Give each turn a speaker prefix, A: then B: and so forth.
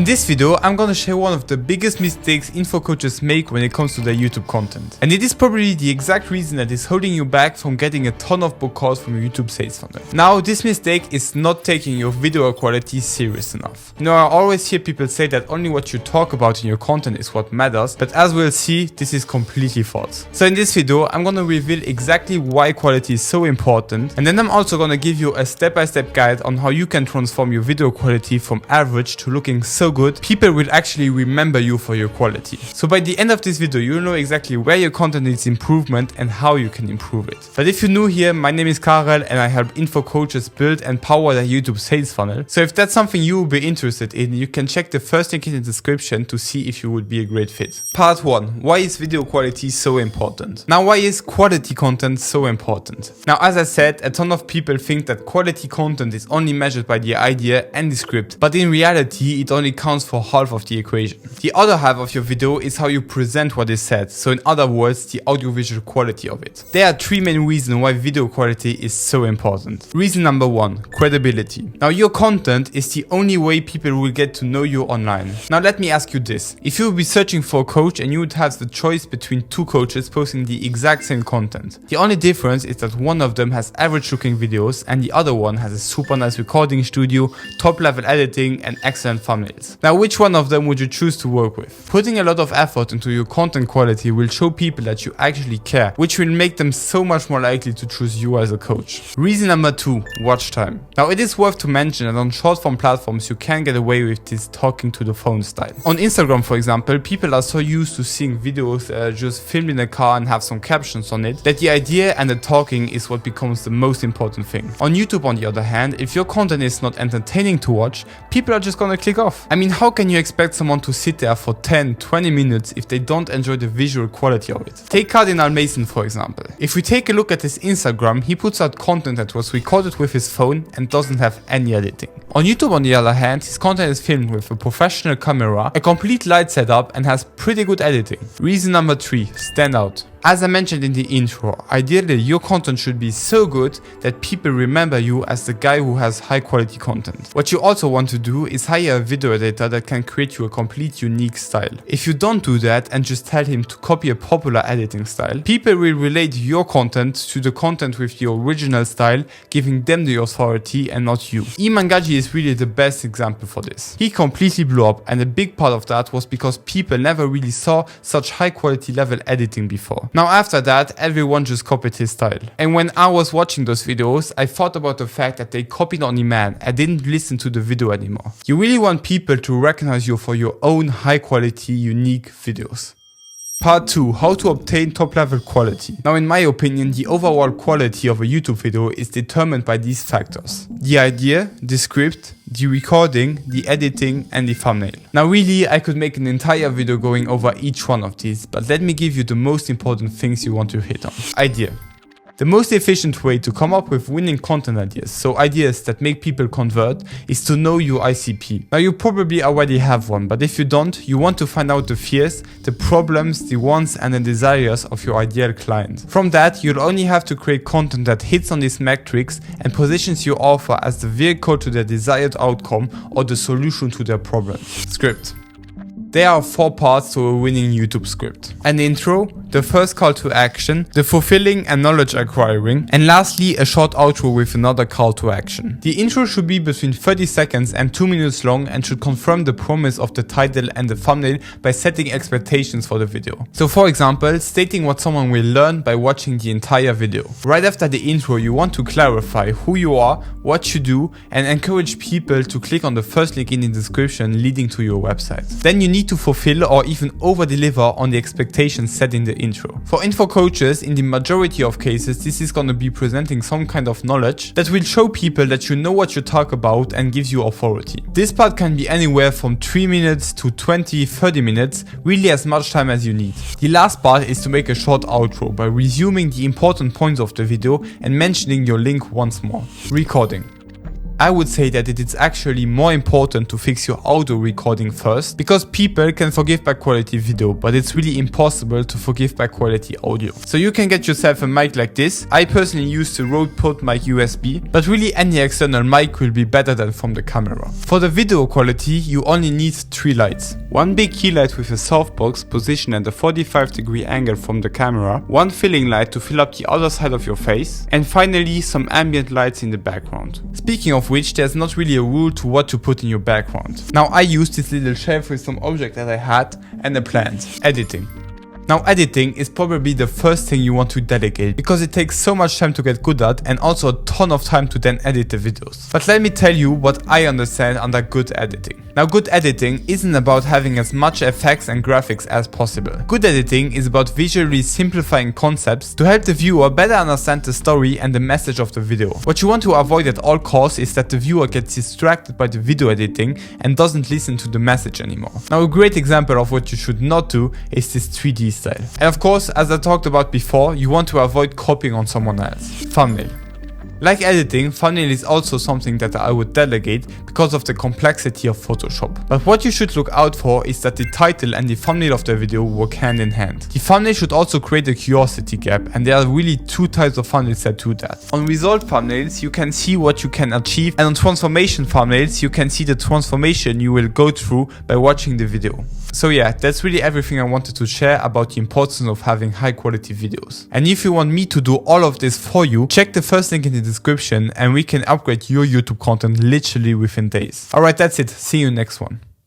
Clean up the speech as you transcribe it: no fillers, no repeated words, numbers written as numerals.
A: In this video, I'm gonna share one of the biggest mistakes info coaches make when it comes to their YouTube content. And it is probably the exact reason that is holding you back from getting a ton of book calls from your YouTube sales funnel. Now, this mistake is not taking your video quality serious enough. You know, I always hear people say that only what you talk about in your content is what matters, but as we'll see, this is completely false. So in this video, I'm gonna reveal exactly why quality is so important, and then I'm also gonna give you a step-by-step guide on how you can transform your video quality from average to looking so good, people will actually remember you for your quality. So by the end of this video, you'll know exactly where your content needs improvement and how you can improve it. But if you're new here, my name is Karel and I help info coaches build and power their YouTube sales funnel. So if that's something you will be interested in, you can check the first link in the description to see if you would be a great fit. Part 1. Why is video quality so important? Now, why is quality content so important? Now, as I said, a ton of people think that quality content is only measured by the idea and the script, but in reality, it only counts for half of the equation. The other half of your video is how you present what is said, so in other words, the audiovisual quality of it. There are three main reasons why video quality is so important. Reason number 1, credibility. Now, your content is the only way people will get to know you online. Now, let me ask you this. If you would be searching for a coach and you would have the choice between two coaches posting the exact same content, the only difference is that one of them has average looking videos and the other one has a super nice recording studio, top level editing and excellent thumbnails. Now, which one of them would you choose to work with? Putting a lot of effort into your content quality will show people that you actually care, which will make them so much more likely to choose you as a coach. Reason number 2, watch time. Now, it is worth to mention that on short form platforms, you can get away with this talking to the phone style. On Instagram, for example, people are so used to seeing videos just filmed in a car and have some captions on it, that the idea and the talking is what becomes the most important thing. On YouTube, on the other hand, if your content is not entertaining to watch, people are just gonna click off. I mean, how can you expect someone to sit there for 10-20 minutes if they don't enjoy the visual quality of it? Take Cardinal Mason, for example. If we take a look at his Instagram, he puts out content that was recorded with his phone and doesn't have any editing. On YouTube, on the other hand, his content is filmed with a professional camera, a complete light setup, and has pretty good editing. Reason number 3, stand out. As I mentioned in the intro, ideally your content should be so good that people remember you as the guy who has high quality content. What you also want to do is hire a video editor that can create you a complete unique style. If you don't do that and just tell him to copy a popular editing style, people will relate your content to the content with the original style, giving them the authority and not you. Iman Gaji is really the best example for this. He completely blew up, and a big part of that was because people never really saw such high quality level editing before. Now, after that, everyone just copied his style. And when I was watching those videos, I thought about the fact that they copied on demand and didn't listen to the video anymore. You really want people to recognize you for your own high quality, unique videos. Part 2. How to obtain top level quality. Now, in my opinion, the overall quality of a YouTube video is determined by these factors: the idea, the script, the recording, the editing, and the thumbnail. Now, really, I could make an entire video going over each one of these, but let me give you the most important things you want to hit on. Idea. The most efficient way to come up with winning content ideas, so ideas that make people convert, is to know your ICP. Now, you probably already have one, but if you don't, you want to find out the fears, the problems, the wants and the desires of your ideal client. From that, you'll only have to create content that hits on these metrics and positions your offer as the vehicle to their desired outcome or the solution to their problem. Script. There are 4 parts to a winning YouTube script: an intro, the first call to action, the fulfilling and knowledge acquiring, and lastly a short outro with another call to action. The intro should be between 30 seconds and 2 minutes long and should confirm the promise of the title and the thumbnail by setting expectations for the video. So, for example, stating what someone will learn by watching the entire video. Right after the intro, you want to clarify who you are, what you do, and encourage people to click on the first link in the description leading to your website. Then you need to fulfill or even over-deliver on the expectations set in the intro. For info coaches, in the majority of cases, this is going to be presenting some kind of knowledge that will show people that you know what you talk about and gives you authority. This part can be anywhere from 3 minutes to 20-30 minutes, really as much time as you need. The last part is to make a short outro by resuming the important points of the video and mentioning your link once more. Recording. I would say that it is actually more important to fix your audio recording first, because people can forgive bad quality video, but it's really impossible to forgive bad quality audio. So you can get yourself a mic like this. I personally use the Rode PodMic USB, but really any external mic will be better than from the camera. For the video quality, you only need 3 lights. One big key light with a softbox positioned at a 45-degree angle from the camera, one filling light to fill up the other side of your face, and finally some ambient lights in the background. Speaking of which, there's not really a rule to what to put in your background. Now I used this little shelf with some object that I had and a plant. Editing. Now editing is probably the first thing you want to delegate, because it takes so much time to get good at and also a ton of time to then edit the videos. But let me tell you what I understand under good editing. Now good editing isn't about having as much effects and graphics as possible. Good editing is about visually simplifying concepts to help the viewer better understand the story and the message of the video. What you want to avoid at all costs is that the viewer gets distracted by the video editing and doesn't listen to the message anymore. Now a great example of what you should not do is this 3D style. And of course, as I talked about before, you want to avoid copying on someone else. Thumbnail. Like editing, thumbnail is also something that I would delegate because of the complexity of Photoshop. But what you should look out for is that the title and the thumbnail of the video work hand in hand. The thumbnail should also create a curiosity gap, and there are really 2 types of thumbnails that do that. On result thumbnails, you can see what you can achieve, and on transformation thumbnails, you can see the transformation you will go through by watching the video. So yeah, that's really everything I wanted to share about the importance of having high quality videos. And if you want me to do all of this for you, check the first link in the description and we can upgrade your YouTube content literally within days. Alright, that's it. See you next one.